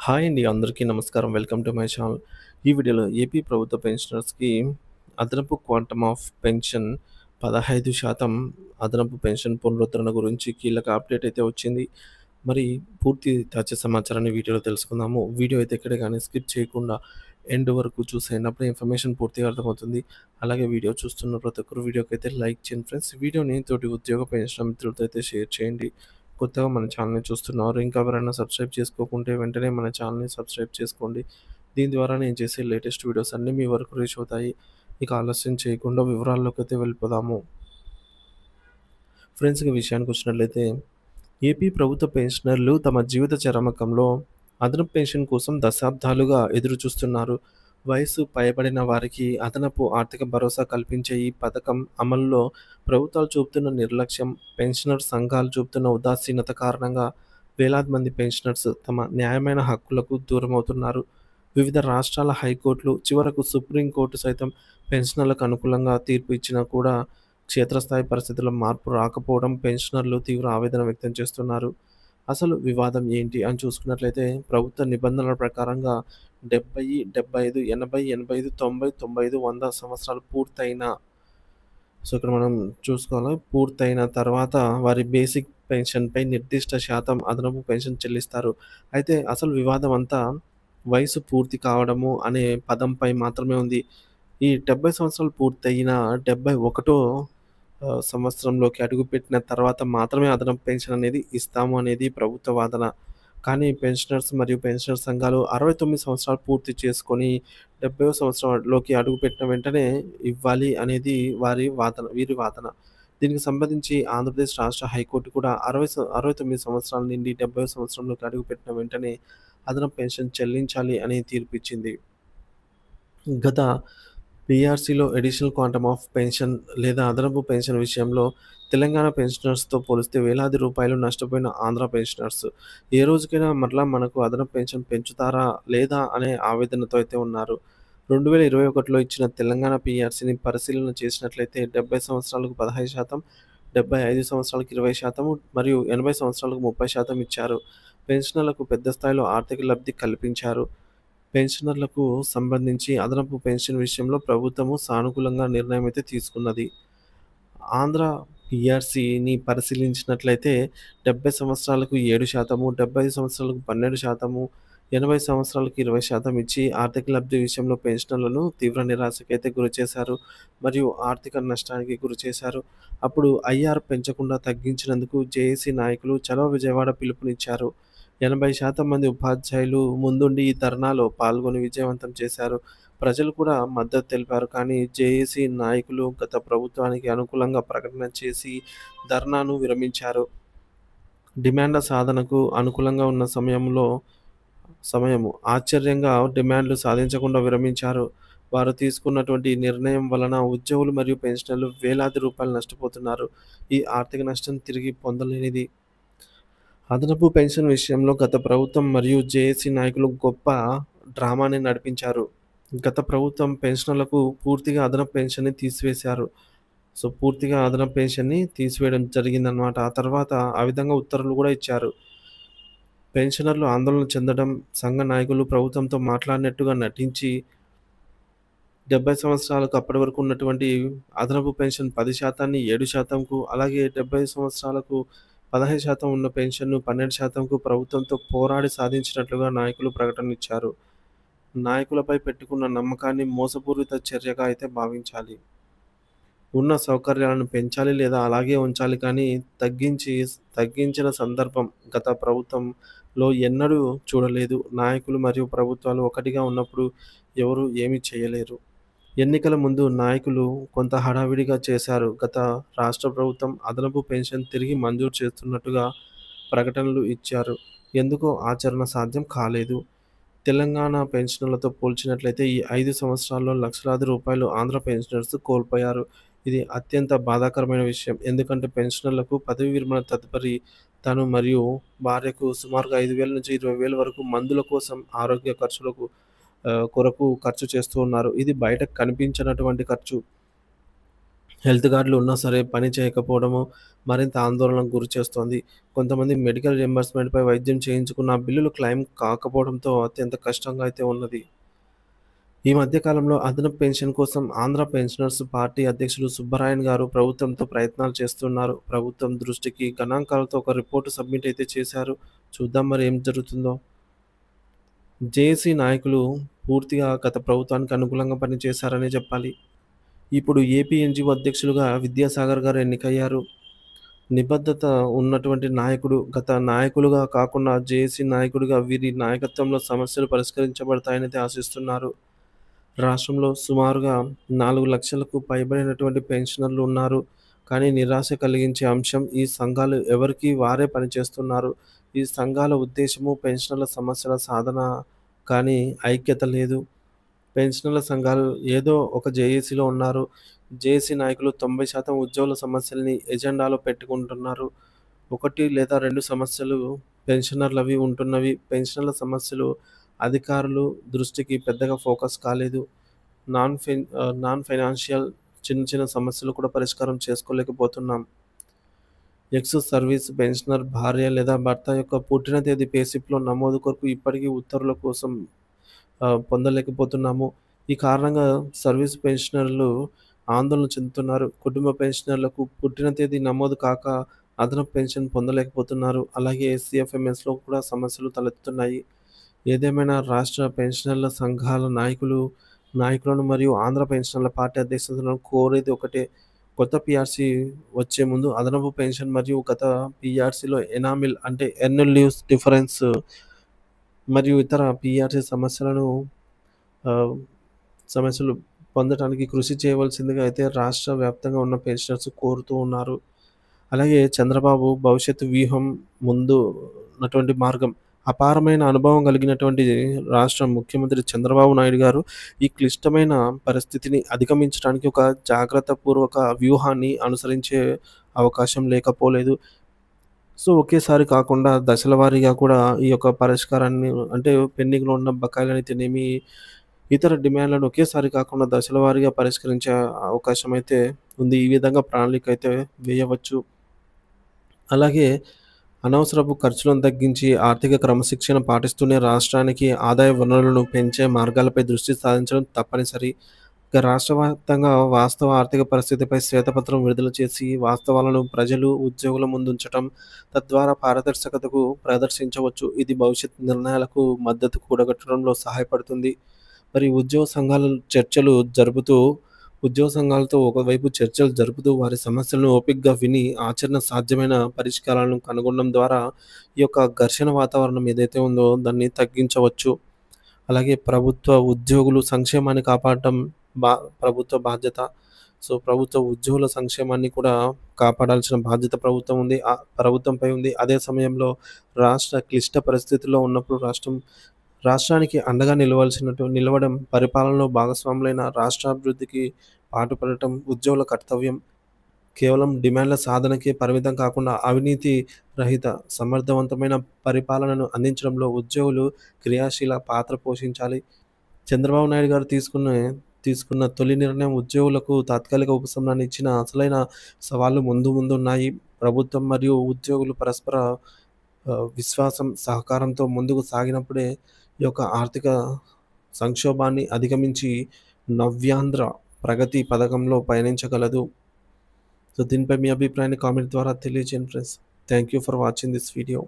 Hi అండి. అందరికీ నమస్కారం. Welcome to my channel. ఈ వీడియోలో ఏపీ ప్రభుత్వ పెన్షనర్స్‌కి అదనపు క్వాంటమ్ ఆఫ్ పెన్షన్ 15% అదనపు పెన్షన్ పునరుద్ధరణ గురించి కీలక అప్డేట్ అయితే వచ్చింది. మరి పూర్తి తాజా సమాచారాన్ని వీడియోలో తెలుసుకుందాము. వీడియో అయితే ఎక్కడ గాని స్కిప్ చేయకుండా ఎండ్ వరకు చూసేయండి. అప్పుడే ఇన్ఫర్మేషన్ పూర్తిగా అర్థమవుతుంది. అలాగే వీడియో చూస్తున్న ప్రతి ఒక్కరు వీడియోకైతే లైక్ చేయండి ఫ్రెండ్స్. వీడియోని తోటి ఉద్యోగ పెన్షన్ మిత్రులతో అయితే షేర్ చేయండి. కొత్తగా మన ఛానల్‌ని చూస్తున్నారు. ఇంకా ఎవరైనా సబ్స్క్రైబ్ చేసుకోకుంటే వెంటనే మన ఛానల్‌ని సబ్స్క్రైబ్ చేసుకోండి. దీని ద్వారా నేను చేసే లేటెస్ట్ వీడియోస్ అన్నీ మీ వరకు రీచ్ అవుతాయి. ఇక ఆలస్యం చేయకుండా వివరాల్లోకైతే వెళ్ళిపోదాము. ఫ్రెండ్స్ ఇక విషయానికొచ్చినట్లయితే ఏపీ ప్రభుత్వ పెన్షనర్లు తమ జీవిత చరమకంలో అదనపు పెన్షన్ కోసం దశాబ్దాలుగా ఎదురుచూస్తున్నారు. వయసు పైబడిన వారికి అదనపు ఆర్థిక భరోసా కల్పించే ఈ పథకం అమలులో ప్రభుత్వాలు చూపుతున్న నిర్లక్ష్యం, పెన్షనర్ సంఘాలు చూపుతున్న ఉదాసీనత కారణంగా వేలాది మంది పెన్షనర్స్ తమ న్యాయమైన హక్కులకు దూరమవుతున్నారు. వివిధ రాష్ట్రాల హైకోర్టులు, చివరకు సుప్రీంకోర్టు సైతం పెన్షనర్లకు అనుకూలంగా తీర్పు ఇచ్చినా కూడా క్షేత్రస్థాయి పరిస్థితుల్లో మార్పు రాకపోవడం పెన్షనర్లు తీవ్ర ఆవేదన వ్యక్తం చేస్తున్నారు. అసలు వివాదం ఏంటి అని చూసుకున్నట్లయితే ప్రభుత్వ నిబంధనల ప్రకారంగా 70, 75, 80, 85, 90, 95, 100 సంవత్సరాలు పూర్తయిన ఇక్కడ మనం చూసుకోవాలి. పూర్తయిన తర్వాత వారి బేసిక్ పెన్షన్‌పై నిర్దిష్ట శాతం అదనపు పెన్షన్ చెల్లిస్తారు. అయితే అసలు వివాదం అంతా వయసు పూర్తి కావడము అనే పదంపై మాత్రమే ఉంది. ఈ 70 సంవత్సరాలు పూర్తయిన 71 సంవత్సరంలోకి అడుగుపెట్టిన తర్వాత మాత్రమే అదనపు పెన్షన్ అనేది ఇస్తాము అనేది ప్రభుత్వ వాదన. కానీ పెన్షనర్స్ మరియు పెన్షనర్ సంఘాలు 69 సంవత్సరాలు పూర్తి చేసుకొని 70వ సంవత్సరంలోకి అడుగుపెట్టిన వెంటనే ఇవ్వాలి అనేది వీరి వాదన. దీనికి సంబంధించి ఆంధ్రప్రదేశ్ రాష్ట్ర హైకోర్టు కూడా 69 సంవత్సరాల నుండి 70వ సంవత్సరంలోకి అడుగుపెట్టిన వెంటనే అదనపు పెన్షన్ చెల్లించాలి అని తీర్పిచ్చింది. గత పీఆర్సీలో అడిషనల్ క్వాంటమ్ ఆఫ్ పెన్షన్ లేదా అదనపు పెన్షన్ విషయంలో తెలంగాణ పెన్షనర్స్‌తో పోలిస్తే వేలాది రూపాయలు నష్టపోయిన ఆంధ్ర పెన్షనర్స్ ఏ రోజుకైనా మరలా మనకు అదనపు పెన్షన్ పెంచుతారా? లేదా? అనే ఆవేదనతో అయితే ఉన్నారు. 2021లో ఇచ్చిన తెలంగాణ పీఆర్సీని పరిశీలన చేసినట్లయితే 70 సంవత్సరాలకు 15%, 75 సంవత్సరాలకు 20% మరియు 80 సంవత్సరాలకు 30% ఇచ్చారు. పెన్షనర్లకు పెద్ద స్థాయిలో ఆర్థిక లబ్ధి కల్పించారు. పెన్షనర్లకు సంబంధించి అదనపు పెన్షన్ విషయంలో ప్రభుత్వము సానుకూలంగా నిర్ణయం అయితే తీసుకున్నది. ఆంధ్ర పీఆర్సీని పరిశీలించినట్లయితే 70 సంవత్సరాలకు 7%, 75 సంవత్సరాలకు 12%, 80 సంవత్సరాలకు 20% ఇచ్చి ఆర్థిక లబ్ధి విషయంలో పెన్షనర్లను తీవ్ర నిరాశకైతే గురిచేశారు. మరియు ఆర్థిక నష్టానికి గురిచేశారు. అప్పుడు ఐఆర్ పెంచకుండా తగ్గించినందుకు జేఏసీ నాయకులు చలో విజయవాడ పిలుపునిచ్చారు. 80% మంది ఉపాధ్యాయులు ముందుండి ఈ ధర్నాలో పాల్గొని విజయవంతం చేశారు. ప్రజలు కూడా మద్దతు తెలిపారు. కానీ జేఏసీ నాయకులు గత ప్రభుత్వానికి అనుకూలంగా ప్రకటన చేసి ధర్నాను విరమించారు. డిమాండ్ల సాధనకు అనుకూలంగా ఉన్న సమయము ఆశ్చర్యంగా డిమాండ్లు సాధించకుండా విరమించారు. వారు తీసుకున్నటువంటి నిర్ణయం వలన ఉద్యోగులు మరియు పెన్షనర్లు వేలాది రూపాయలు నష్టపోతున్నారు. ఈ ఆర్థిక నష్టం తిరిగి పొందలేనిది. అదనపు పెన్షన్ విషయంలో గత ప్రభుత్వం మరియు జేఏసీ నాయకులు గొప్ప డ్రామాని నడిపించారు. గత ప్రభుత్వం పెన్షనర్లకు పూర్తిగా అదనపు పెన్షన్‌ని తీసివేశారు. పూర్తిగా అదనపు పెన్షన్‌ని తీసివేయడం జరిగిందనమాట. ఆ తర్వాత ఆ విధంగా ఉత్తర్వులు కూడా ఇచ్చారు. పెన్షనర్లు ఆందోళన చెందడం, సంఘ నాయకులు ప్రభుత్వంతో మాట్లాడినట్టుగా నటించి 70 సంవత్సరాలకు అప్పటి వరకు ఉన్నటువంటి అదనపు పెన్షన్ 10%ని 7%కు అలాగే 70 సంవత్సరాలకు 15% ఉన్న పెన్షన్‌ను 12%కు ప్రభుత్వంతో పోరాడి సాధించినట్లుగా నాయకులు ప్రకటనలిచ్చారు. నాయకులపై పెట్టుకున్న నమ్మకాన్ని మోసపూరిత చర్యగా అయితే భావించాలి. ఉన్న సౌకర్యాలను పెంచాలి లేదా అలాగే ఉంచాలి కానీ తగ్గించిన సందర్భం గత ప్రభుత్వంలో ఎన్నడూ చూడలేదు. నాయకులు మరియు ప్రభుత్వాలు ఒకటిగా ఉన్నప్పుడు ఎవరు ఏమీ చేయలేరు. ఎన్నికల ముందు నాయకులు కొంత హడావిడిగా చేశారు. గత రాష్ట్ర ప్రభుత్వం అదనపు పెన్షన్ తిరిగి మంజూరు చేస్తున్నట్టుగా ప్రకటనలు ఇచ్చారు. ఎందుకో ఆచరణ సాధ్యం కాలేదు. తెలంగాణ పెన్షనర్లతో పోల్చినట్లయితే ఈ 5 సంవత్సరాల్లో లక్షలాది రూపాయలు ఆంధ్ర పెన్షనర్స్ కోల్పోయారు. ఇది అత్యంత బాధాకరమైన విషయం. ఎందుకంటే పెన్షనర్లకు పదవీ విరమణ తదుపరి తను మరియు భార్యకు సుమారుగా 5,000-20,000 వరకు మందుల కోసం, ఆరోగ్య ఖర్చులకు కొరకు ఖర్చు చేస్తూ ఉన్నారు. ఇది బయటకు కనిపించనటువంటి ఖర్చు. హెల్త్ కార్డులు ఉన్నా సరే పని చేయకపోవడము మరింత ఆందోళనకు గురి చేస్తోంది. కొంతమంది మెడికల్ రియంబర్స్‌మెంట్‌పై వైద్యం చేయించుకున్న బిల్లులు క్లెయిమ్ కాకపోవడంతో అత్యంత కష్టంగా అయితే ఉన్నది. ఈ మధ్య కాలంలో అదనపు పెన్షన్ కోసం ఆంధ్ర పెన్షనర్స్ పార్టీ అధ్యక్షులు సుబ్బరాయన్ గారు ప్రభుత్వంతో ప్రయత్నాలు చేస్తున్నారు. ప్రభుత్వం దృష్టికి గణాంకాలతో ఒక రిపోర్ట్ సబ్మిట్ అయితే చేశారు. చూద్దాం మరి ఏం జరుగుతుందో. జేఏసీ నాయకులు పూర్తిగా గత ప్రభుత్వానికి అనుకూలంగా పనిచేశారనే చెప్పాలి. ఇప్పుడు ఏపీ ఎన్‌జీఓ అధ్యక్షులుగా విద్యాసాగర్ గారు ఎన్నికయ్యారు. నిబద్ధత ఉన్నటువంటి నాయకుడు. గత నాయకులుగా కాకుండా జేఏసీ నాయకుడిగా వీరి నాయకత్వంలో సమస్యలు పరిష్కరించబడతాయనైతే ఆశిస్తున్నారు. రాష్ట్రంలో సుమారుగా 4,00,000కు పైబడినటువంటి పెన్షనర్లు ఉన్నారు. కానీ నిరాశ కలిగించే అంశం ఈ సంఘాలు ఎవరికి వారే పనిచేస్తున్నారు. ఈ సంఘాల ఉద్దేశము పెన్షనర్ల సమస్యల సాధన కానీ ఐక్యత లేదు. పెన్షనర్ల సంఘాలు ఏదో ఒక జేఏసీలో ఉన్నారు. జేఏసీ నాయకులు 90% ఉద్యోగుల సమస్యల్ని ఎజెండాలో పెట్టుకుంటున్నారు. 1 లేదా 2 సమస్యలు పెన్షనర్లవి ఉంటున్నవి. పెన్షనర్ల సమస్యలు అధికారులు దృష్టికి పెద్దగా ఫోకస్ కాలేదు. నాన్ ఫైనాన్షియల్ చిన్న చిన్న సమస్యలు కూడా పరిష్కారం చేసుకోలేకపోతున్నాం. ఎక్స్ సర్వీస్ పెన్షనర్ భార్య లేదా భర్త యొక్క పుట్టిన తేదీ పే స్లిప్‌లో నమోదు కొరకు ఇప్పటికీ ఉత్తర్వుల కోసం పొందలేకపోతున్నాము. ఈ కారణంగా సర్వీస్ పెన్షనర్లు ఆందోళన చెందుతున్నారు. కుటుంబ పెన్షనర్లకు పుట్టిన తేదీ నమోదు కాక అదనపు పెన్షన్ పొందలేకపోతున్నారు. అలాగే సీఎఫ్ఎంఎస్‌లో కూడా సమస్యలు తలెత్తుతున్నాయి. ఏదేమైనా రాష్ట్ర పెన్షనర్ల సంఘాల నాయకులను మరియు ఆంధ్ర పెన్షనర్ల పార్టీ అధ్యక్షులను కోరేది ఒకటే. కొత్త పీఆర్సీ వచ్చే ముందు అదనపు పెన్షన్ మరియు గత పీఆర్సీలో ఎనామిల్ అంటే ఎర్న్డ్ లీవ్స్ డిఫరెన్స్ మరియు ఇతర పీఆర్సీ సమస్యలు పొందటానికి కృషి చేయవలసిందిగా అయితే రాష్ట్ర వ్యాప్తంగా ఉన్న పెన్షనర్స్ కోరుతూ ఉన్నారు. అలాగే చంద్రబాబు భవిష్యత్తు వ్యూహం ముందు ఉన్నటువంటి మార్గం. అపారమైన అనుభవం కలిగినటువంటి రాష్ట్ర ముఖ్యమంత్రి చంద్రబాబు నాయుడు గారు ఈ క్లిష్టమైన పరిస్థితిని అధిగమించడానికి ఒక జాగ్రత్త పూర్వక వ్యూహాన్ని అనుసరించే అవకాశం లేకపోలేదు. సో, ఒకేసారి కాకుండా దశల వారీగా కూడా ఈ యొక్క పరిష్కారాన్ని అంటే పెండింగ్‌లో ఉన్న బకాయిలనైతేనేమి, ఇతర డిమాండ్‌లను ఒకేసారి కాకుండా దశల వారీగా పరిష్కరించే అవకాశం అయితే ఉంది. ఈ విధంగా ప్రణాళిక అయితే వేయవచ్చు. అలాగే అనవసరపు ఖర్చులను తగ్గించి ఆర్థిక క్రమశిక్షణ పాటిస్తూనే రాష్ట్రానికి ఆదాయ వనరులను పెంచే మార్గాలపై దృష్టి సారించడం తప్పనిసరి. ఇక రాష్ట్ర వ్యాప్తంగా వాస్తవ ఆర్థిక పరిస్థితిపై శ్వేతపత్రం విడుదల చేసి వాస్తవాలను ప్రజలు, ఉద్యోగుల ముందుంచటం, తద్వారా పారదర్శకతకు ప్రదర్శించవచ్చు. ఇది భవిష్యత్ నిర్ణయాలకు మద్దతు కూడగట్టడంలో సహాయపడుతుంది. మరి ఉద్యోగ సంఘాలతో ఒకవైపు చర్చలు జరుపుతూ వారి సమస్యలను ఓపికగా విని ఆచరణ సాధ్యమైన పరిష్కారాలను కనుగొనడం ద్వారా ఈ యొక్క ఘర్షణ వాతావరణం ఏదైతే ఉందో దాన్ని తగ్గించవచ్చు. అలాగే ప్రభుత్వ ఉద్యోగులు సంక్షేమాన్ని కాపాడటం బా ప్రభుత్వ బాధ్యత. సో, ప్రభుత్వ ఉద్యోగుల సంక్షేమాన్ని కూడా కాపాడాల్సిన బాధ్యత ప్రభుత్వంపై ఉంది. అదే సమయంలో రాష్ట్ర క్లిష్ట పరిస్థితుల్లో ఉన్నప్పుడు రాష్ట్రానికి అండగా నిలవడం, పరిపాలనలో భాగస్వాములైన రాష్ట్రాభివృద్ధికి పాటుపడటం ఉద్యోగుల కర్తవ్యం. కేవలం డిమాండ్ల సాధనకే పరిమితం కాకుండా అవినీతి రహిత, సమర్థవంతమైన పరిపాలనను అందించడంలో ఉద్యోగులు క్రియాశీల పాత్ర పోషించాలి. చంద్రబాబు నాయుడు గారు తీసుకున్న తొలి నిర్ణయం ఉద్యోగులకు తాత్కాలిక ఉపశమనాన్ని ఇచ్చిన అసలైన సవాళ్లు ముందున్నాయి. ప్రభుత్వం మరియు ఉద్యోగులు పరస్పర విశ్వాసం, సహకారంతో ముందుకు సాగినప్పుడే ఈ యొక్క ఆర్థిక సంక్షోభాన్ని అధిగమించి నవ్యాంధ్ర ప్రగతి పథకంలో పయనించగలదు. సో, దీనిపై మీ అభిప్రాయాన్ని కామెంట్ ద్వారా తెలియజేయండి friends. Thank you for watching this video.